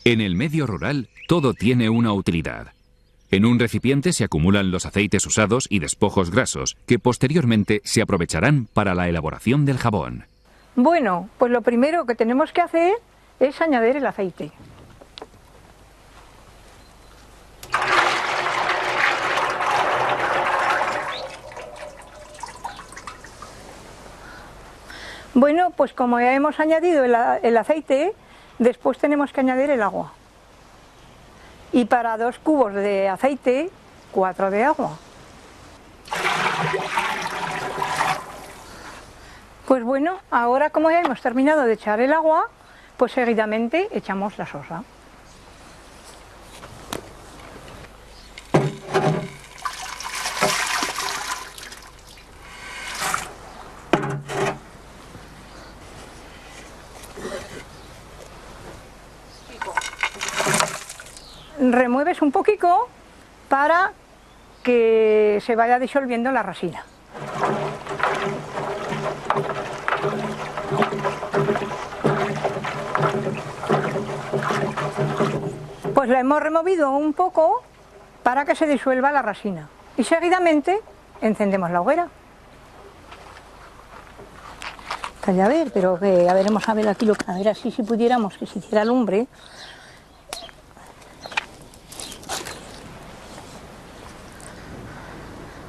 En el medio rural, todo tiene una utilidad. En un recipiente se acumulan los aceites usados y despojos grasos, que posteriormente se aprovecharán para la elaboración del jabón. Bueno, pues lo primero que tenemos que hacer es añadir el aceite. Bueno, pues como ya hemos añadido el aceite, después tenemos que añadir el agua. Y para 2 cubos de aceite, 4 de agua. Pues bueno, ahora como ya hemos terminado de echar el agua, pues seguidamente echamos la sosa. Remueves un poquito para que se vaya disolviendo la resina. Pues la hemos removido un poco para que se disuelva la resina y seguidamente encendemos la hoguera. Calla, a ver, pero que a veremos a ver aquí a ver así si pudiéramos que se hiciera lumbre.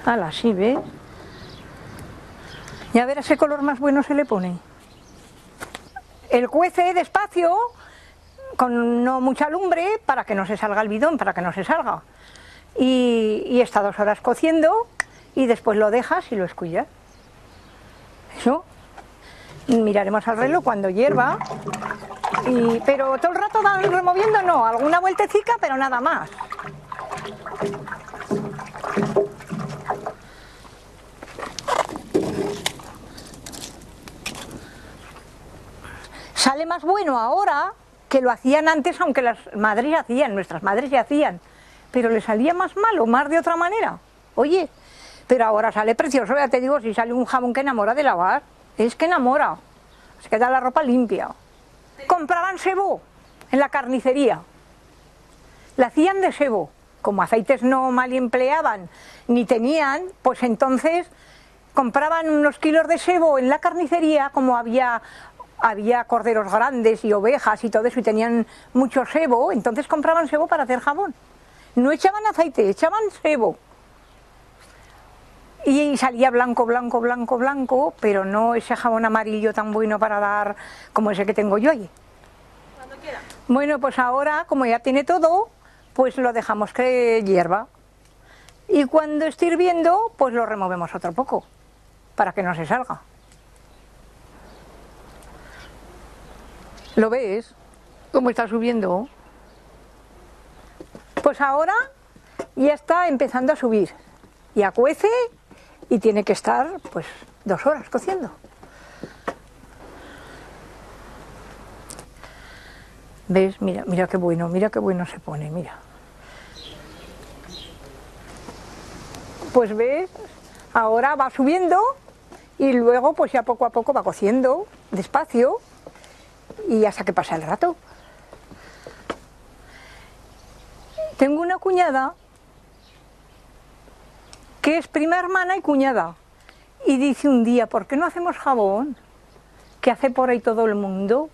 Ala, sí, ¿ves? Y a ver ese color más bueno se le pone. El cuece despacio, con no mucha lumbre, para que no se salga el bidón, para que no se salga. Y está 2 horas cociendo y después lo dejas y lo escuyas. Eso. Miraremos al reloj cuando hierva. Pero todo el rato van removiendo, no, alguna vueltecica, pero nada más. Sale más bueno ahora que lo hacían antes, aunque las madres hacían, nuestras madres ya hacían, pero le salía más malo, más de otra manera. Oye, pero ahora sale precioso, ya te digo, si sale un jabón que enamora de lavar, es que enamora, se queda la ropa limpia. Compraban sebo en la carnicería, la hacían de sebo, como aceites no mal empleaban ni tenían, pues entonces compraban unos kilos de sebo en la carnicería, como había corderos grandes y ovejas y todo eso y tenían mucho sebo, entonces compraban sebo para hacer jabón. No echaban aceite, echaban sebo. Y salía blanco, blanco, blanco, blanco, pero no ese jabón amarillo tan bueno para dar como ese que tengo yo ahí. Cuando quiera. Bueno, pues ahora, como ya tiene todo, pues lo dejamos que hierva. Y cuando esté hirviendo, pues lo removemos otro poco, para que no se salga. ¿Lo ves? ¿Cómo está subiendo? Pues ahora ya está empezando a subir. Ya cuece y tiene que estar pues 2 horas cociendo. ¿Ves? Mira, mira qué bueno se pone, mira. Pues ves, ahora va subiendo y luego pues ya poco a poco va cociendo despacio. Y hasta que pasa el rato. Tengo una cuñada que es prima hermana y cuñada. Y dice un día, ¿por qué no hacemos jabón? ¿Qué hace por ahí todo el mundo?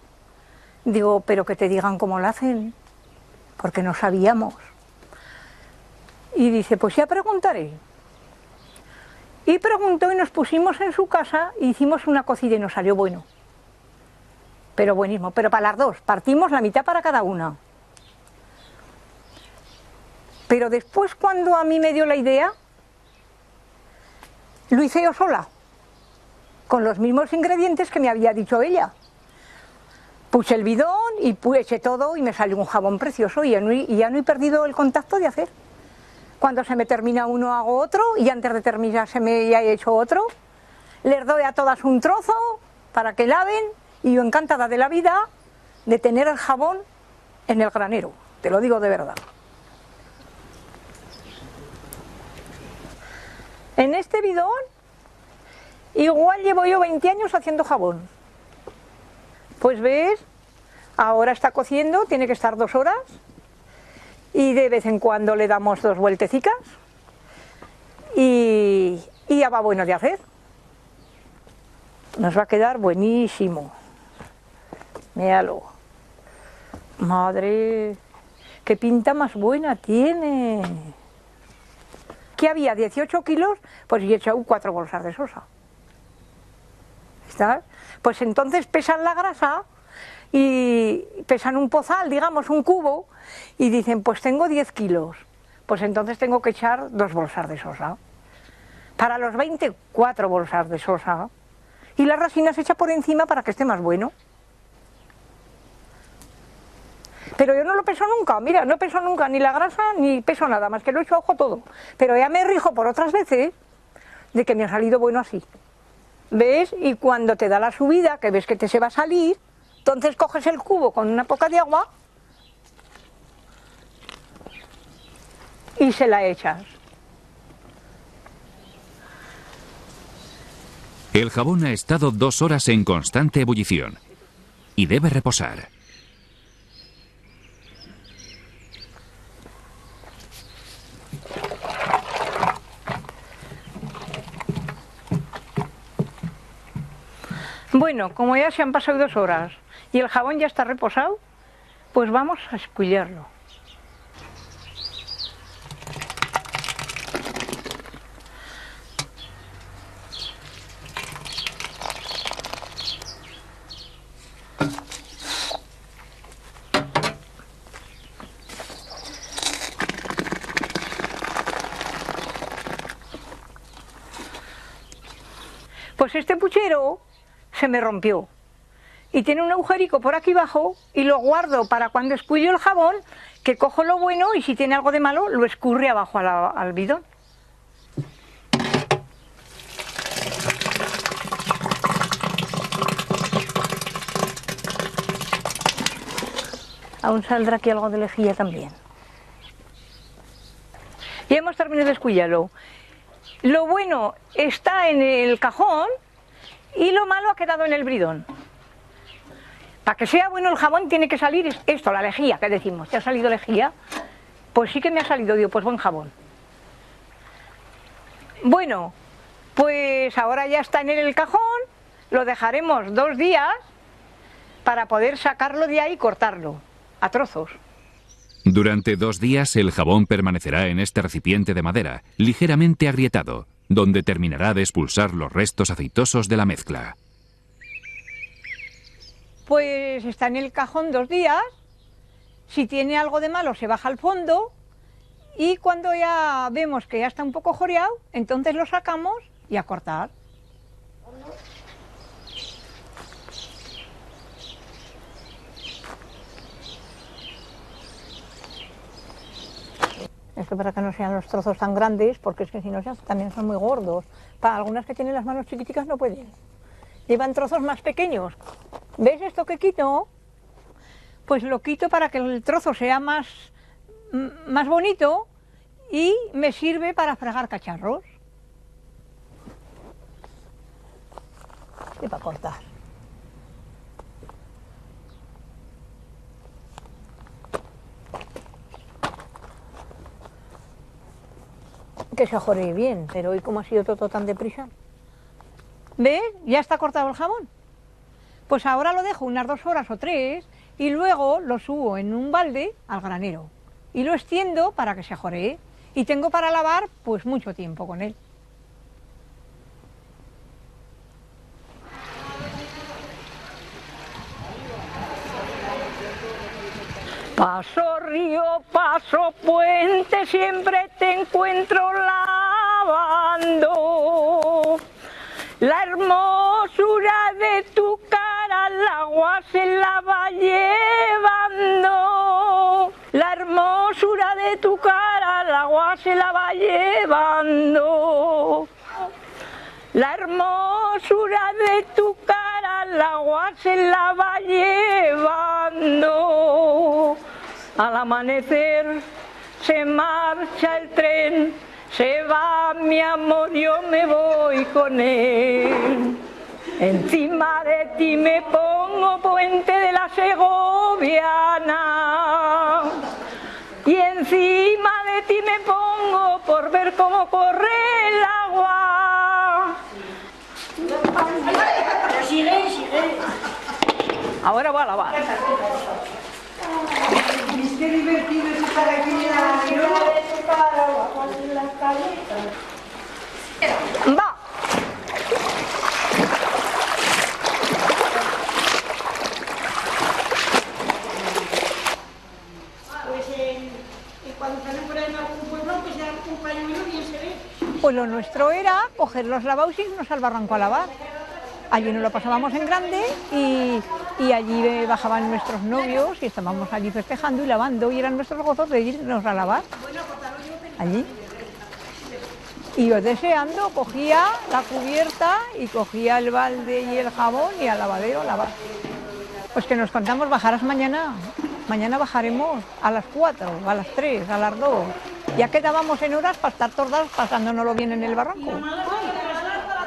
Digo, pero que te digan cómo lo hacen, porque no sabíamos. Y dice, pues ya preguntaré. Y preguntó y nos pusimos en su casa y hicimos una cocida y nos salió bueno. Pero buenísimo, pero para las 2, partimos la mitad para cada una. Pero después cuando a mí me dio la idea, lo hice yo sola, con los mismos ingredientes que me había dicho ella. Puse el bidón y eché todo y me salió un jabón precioso y ya no he perdido el contacto de hacer. Cuando se me termina uno hago otro y antes de terminarse ya he hecho otro. Les doy a todas un trozo para que laven. Y yo encantada de la vida de tener el jabón en el granero, te lo digo de verdad. En este bidón igual llevo yo 20 años haciendo jabón. Pues ves, Ahora está cociendo, tiene que estar 2 horas y de vez en cuando le damos 2 vueltecicas y ya va bueno de hacer. Nos va a quedar buenísimo. Míralo. Madre, qué pinta más buena tiene. ¿Qué había? 18 kilos, pues he echado 4 bolsas de sosa. ¿Está? Pues entonces pesan la grasa y pesan un pozal, digamos, un cubo, y dicen, pues tengo 10 kilos. Pues entonces tengo que echar 2 bolsas de sosa. Para los 24 bolsas de sosa. Y la resina se echa por encima para que esté más bueno. Pero yo no lo peso nunca, mira, no peso nunca ni la grasa ni peso nada, más que lo echo a ojo todo. Pero ya me rijo por otras veces de que me ha salido bueno así. ¿Ves? Y cuando te da la subida, que ves que te se va a salir, entonces coges el cubo con una poca de agua y se la echas. El jabón ha estado 2 horas en constante ebullición y debe reposar. Bueno, como ya se han pasado 2 horas y el jabón ya está reposado, pues vamos a escullerlo. Pues este puchero se me rompió y tiene un agujerico por aquí abajo y lo guardo para cuando escullo el jabón, que cojo lo bueno y si tiene algo de malo lo escurre abajo al bidón. Aún saldrá aquí algo de lejía también. Ya hemos terminado de escullarlo. Lo bueno está en el cajón y lo malo ha quedado en el bidón. Para que sea bueno el jabón tiene que salir esto, la lejía que decimos. ¿Te ha salido lejía? Pues sí que me ha salido, digo, pues buen jabón. Bueno, pues ahora ya está en el cajón, lo dejaremos 2 días para poder sacarlo de ahí y cortarlo a trozos. Durante 2 días el jabón permanecerá en este recipiente de madera, ligeramente agrietado, donde terminará de expulsar los restos aceitosos de la mezcla. Pues está en el cajón 2 días, si tiene algo de malo se baja al fondo y cuando ya vemos que ya está un poco joreado, entonces lo sacamos y a cortar. Esto para que no sean los trozos tan grandes, porque es que si no también son muy gordos. Para algunas que tienen las manos chiquiticas no pueden. Llevan trozos más pequeños. ¿Ves esto que quito? Pues lo quito para que el trozo sea más bonito y me sirve para fregar cacharros. Y para cortar. Que se ajoree bien, pero hoy como ha sido todo tan deprisa. ¿Ves? Ya está cortado el jabón. Pues ahora lo dejo unas 2 horas o 3 y luego lo subo en un balde al granero y lo extiendo para que se ajoree y tengo para lavar pues mucho tiempo con él. Paso río, paso puente, siempre te encuentro lavando. La hermosura de tu cara al agua se la va llevando. La hermosura de tu cara al agua se la va llevando. La hermosura de tu cara al agua se la va llevando. Al amanecer se marcha el tren, se va mi amor, yo me voy con él. Encima de ti me pongo puente de la Segoviana y encima de ti me pongo por ver cómo corre el agua. Sigue. Ahora voy a lavar. Qué divertido es estar aquí en la Va. Pues cuando salen por ahí en algún pueblo, pues ya un pañuelo bien se ve. Pues lo nuestro era coger los lavados y irnos al barranco a lavar. Allí nos lo pasábamos en grande y allí bajaban nuestros novios y estábamos allí festejando y lavando y eran nuestros gozos de irnos a lavar allí. Y yo deseando cogía la cubierta y cogía el balde y el jabón y al lavadero a lavar. Pues que nos contamos, bajarás mañana. Mañana bajaremos a las 4, a las 3, a las 2. Ya quedábamos en horas para estar todas pasándonoslo bien en el barranco.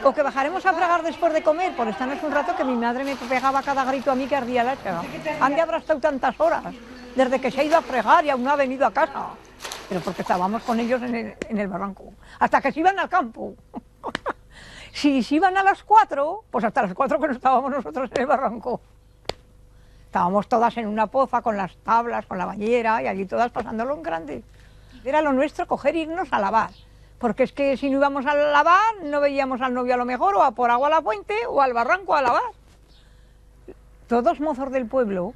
O que bajaremos a fregar después de comer, por estarnos un rato que mi madre me pegaba cada grito a mí que ardía la hacha. ¿Dónde habrá estado tantas horas? Desde que se ha ido a fregar y aún no ha venido a casa. Pero porque estábamos con ellos en el barranco. Hasta que se iban al campo. Si se iban a las 4, pues hasta las 4 que no estábamos nosotros en el barranco. Estábamos todas en una poza con las tablas, con la bañera y allí todas pasándolo en grande. Era lo nuestro coger e irnos a lavar. Porque es que si no íbamos a lavar, no veíamos al novio a lo mejor, o a por agua a la fuente, o al barranco a lavar. Todos mozos del pueblo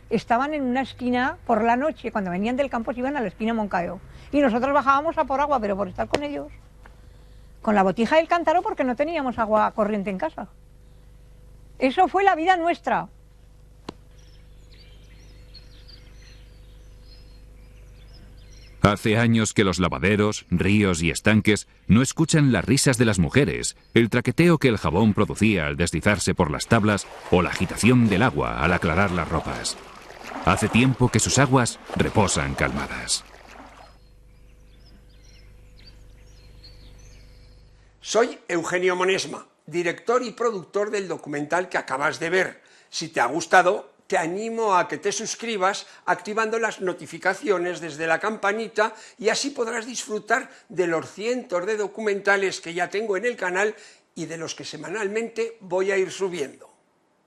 estaban en una esquina por la noche, cuando venían del campo se iban a la esquina Moncayo. Y nosotros bajábamos a por agua, pero por estar con ellos. Con la botija del cántaro porque no teníamos agua corriente en casa. Eso fue la vida nuestra. Hace años que los lavaderos, ríos y estanques no escuchan las risas de las mujeres, el traqueteo que el jabón producía al deslizarse por las tablas o la agitación del agua al aclarar las ropas. Hace tiempo que sus aguas reposan calmadas. Soy Eugenio Monesma, director y productor del documental que acabas de ver. Si te ha gustado, te animo a que te suscribas activando las notificaciones desde la campanita y así podrás disfrutar de los cientos de documentales que ya tengo en el canal y de los que semanalmente voy a ir subiendo.